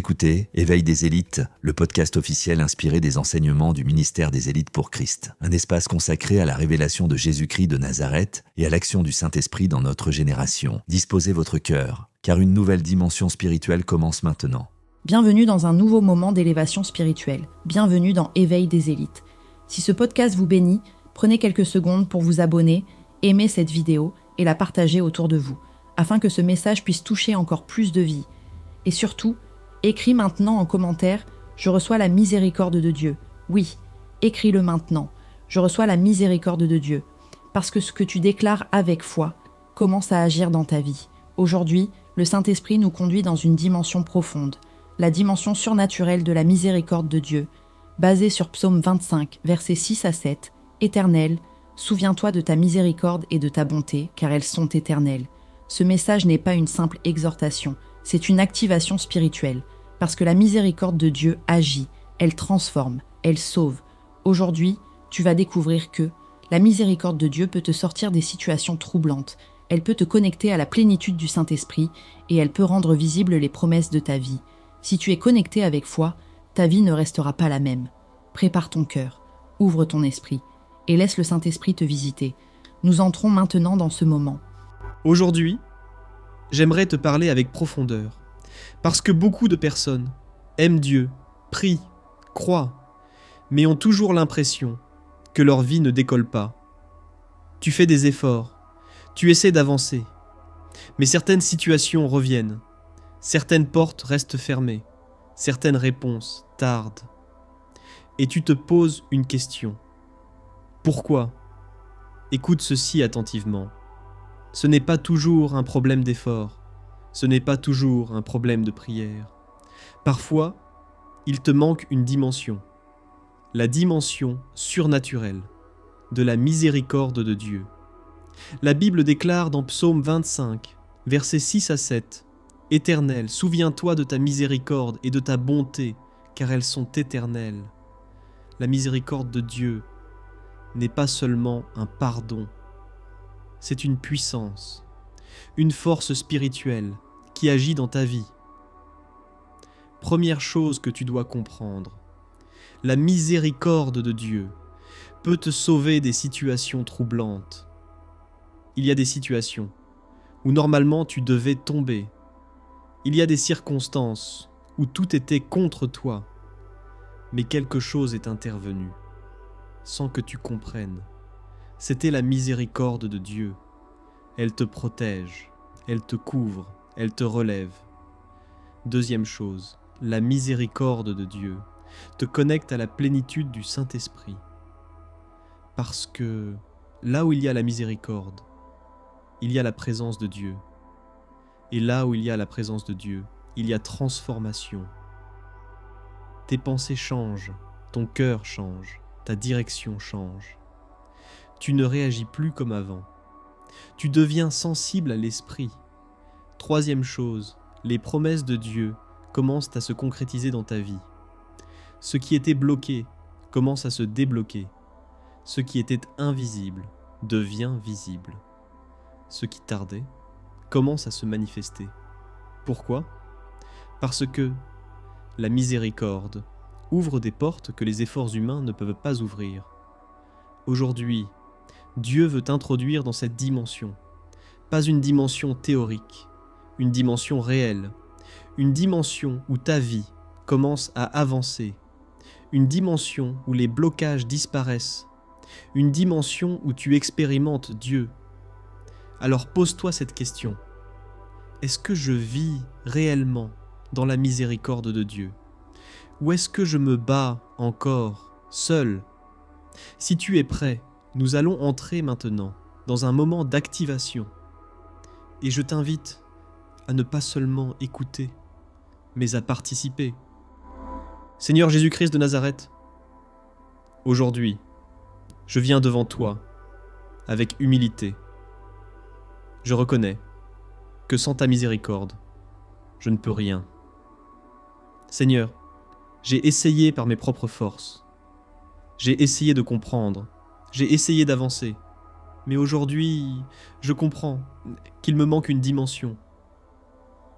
écoutez Éveil des élites, le podcast officiel inspiré des enseignements du ministère des élites pour Christ. Un espace consacré à la révélation de Jésus-Christ de Nazareth et à l'action du Saint-Esprit dans notre génération. Disposez votre cœur, car une nouvelle dimension spirituelle commence maintenant. Bienvenue dans un nouveau moment d'élévation spirituelle. Bienvenue dans Éveil des élites. Si ce podcast vous bénit, prenez quelques secondes pour vous abonner, aimer cette vidéo et la partager autour de vous, afin que ce message puisse toucher encore plus de vies. Et surtout, écris maintenant en commentaire « Je reçois la miséricorde de Dieu ». Oui, écris-le maintenant. Je reçois la miséricorde de Dieu. Parce que ce que tu déclares avec foi commence à agir dans ta vie. Aujourd'hui, le Saint-Esprit nous conduit dans une dimension profonde, la dimension surnaturelle de la miséricorde de Dieu, basée sur Psaume 25, versets 6 à 7. « Éternel, souviens-toi de ta miséricorde et de ta bonté, car elles sont éternelles. » Ce message n'est pas une simple exhortation, c'est une activation spirituelle. Parce que la miséricorde de Dieu agit, elle transforme, elle sauve. Aujourd'hui, tu vas découvrir que la miséricorde de Dieu peut te sortir des situations troublantes, elle peut te connecter à la plénitude du Saint-Esprit et elle peut rendre visibles les promesses de ta vie. Si tu es connecté avec foi, ta vie ne restera pas la même. Prépare ton cœur, ouvre ton esprit et laisse le Saint-Esprit te visiter. Nous entrons maintenant dans ce moment. Aujourd'hui, j'aimerais te parler avec profondeur. Parce que beaucoup de personnes aiment Dieu, prient, croient, mais ont toujours l'impression que leur vie ne décolle pas. Tu fais des efforts, tu essaies d'avancer, mais certaines situations reviennent, certaines portes restent fermées, certaines réponses tardent. Et tu te poses une question. Pourquoi ? Écoute ceci attentivement. Ce n'est pas toujours un problème d'effort. Ce n'est pas toujours un problème de prière. Parfois, il te manque une dimension, la dimension surnaturelle de la miséricorde de Dieu. La Bible déclare dans Psaume 25, versets 6 à 7, « Éternel, souviens-toi de ta miséricorde et de ta bonté, car elles sont éternelles. » La miséricorde de Dieu n'est pas seulement un pardon, c'est une puissance, une force spirituelle qui agit dans ta vie. Première chose que tu dois comprendre, la miséricorde de Dieu peut te sauver des situations troublantes. Il y a des situations où normalement tu devais tomber. Il y a des circonstances où tout était contre toi, mais quelque chose est intervenu, sans que tu comprennes. C'était la miséricorde de Dieu. Elle te protège, elle te couvre, elle te relève. Deuxième chose, la miséricorde de Dieu te connecte à la plénitude du Saint-Esprit. Parce que là où il y a la miséricorde, il y a la présence de Dieu. Et là où il y a la présence de Dieu, il y a transformation. Tes pensées changent, ton cœur change, ta direction change. Tu ne réagis plus comme avant. Tu deviens sensible à l'esprit. Troisième chose, les promesses de Dieu commencent à se concrétiser dans ta vie. Ce qui était bloqué commence à se débloquer. Ce qui était invisible devient visible. Ce qui tardait commence à se manifester. Pourquoi ? Parce que la miséricorde ouvre des portes que les efforts humains ne peuvent pas ouvrir. Aujourd'hui, Dieu veut t'introduire dans cette dimension. Pas une dimension théorique, une dimension réelle, une dimension où ta vie commence à avancer, une dimension où les blocages disparaissent, une dimension où tu expérimentes Dieu. Alors pose-toi cette question. Est-ce que je vis réellement dans la miséricorde de Dieu ? Ou est-ce que je me bats encore, seul ? Si tu es prêt, nous allons entrer maintenant dans un moment d'activation. Et je t'invite à ne pas seulement écouter, mais à participer. Seigneur Jésus-Christ de Nazareth, aujourd'hui, je viens devant toi avec humilité. Je reconnais que sans ta miséricorde, je ne peux rien. Seigneur, j'ai essayé par mes propres forces. J'ai essayé de comprendre, j'ai essayé d'avancer, mais aujourd'hui, je comprends qu'il me manque une dimension.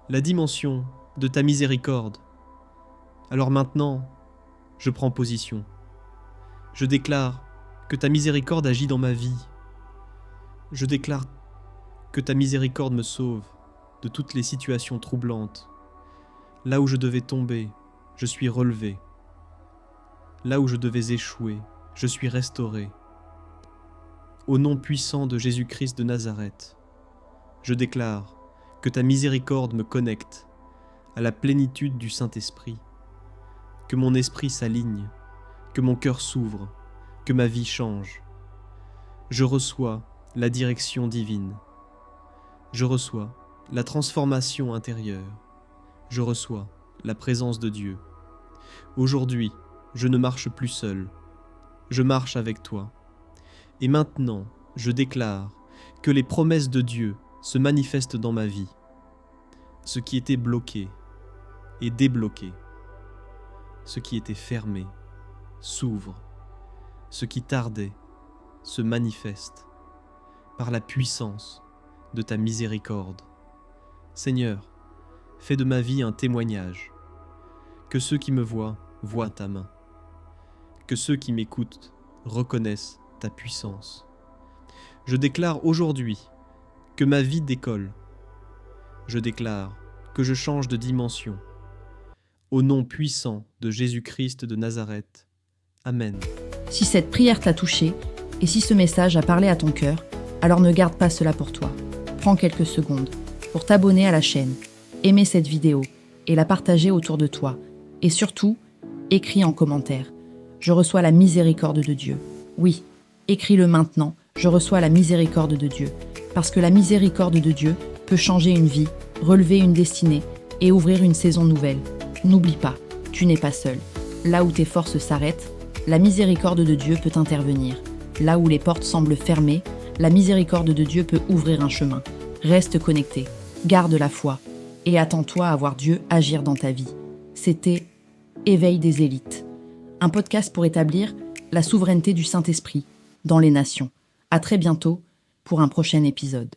La dimension de ta miséricorde, Alors maintenant, je prends position. Je déclare que ta miséricorde agit dans ma vie. Je déclare que ta miséricorde me sauve de toutes les situations troublantes. Là où je devais tomber, je suis relevé. Là où je devais échouer, je suis restauré. Au nom puissant de Jésus-Christ de Nazareth, je déclare que ta miséricorde me connecte à la plénitude du Saint-Esprit, que mon esprit s'aligne, que mon cœur s'ouvre, que ma vie change. Je reçois la direction divine. Je reçois la transformation intérieure. Je reçois la présence de Dieu. Aujourd'hui, je ne marche plus seul. Je marche avec toi. Et maintenant, je déclare que les promesses de Dieu se manifestent dans ma vie. Ce qui était bloqué est débloqué. Ce qui était fermé s'ouvre. Ce qui tardait se manifeste par la puissance de ta miséricorde. Seigneur, fais de ma vie un témoignage. Que ceux qui me voient voient ta main. Que ceux qui m'écoutent reconnaissent ta puissance. Je déclare aujourd'hui que ma vie décolle. Je déclare que je change de dimension. Au nom puissant de Jésus-Christ de Nazareth. Amen. Si cette prière t'a touché et si ce message a parlé à ton cœur, alors ne garde pas cela pour toi. Prends quelques secondes pour t'abonner à la chaîne, aimer cette vidéo et la partager autour de toi. Et surtout, écris en commentaire. Je reçois la miséricorde de Dieu. Oui, écris-le maintenant. Je reçois la miséricorde de Dieu. Parce que la miséricorde de Dieu peut changer une vie, relever une destinée et ouvrir une saison nouvelle. N'oublie pas, tu n'es pas seul. Là où tes forces s'arrêtent, la miséricorde de Dieu peut intervenir. Là où les portes semblent fermées, la miséricorde de Dieu peut ouvrir un chemin. Reste connecté, garde la foi et attends-toi à voir Dieu agir dans ta vie. C'était Éveil des élites, un podcast pour établir la souveraineté du Saint-Esprit dans les nations. À très bientôt pour un prochain épisode.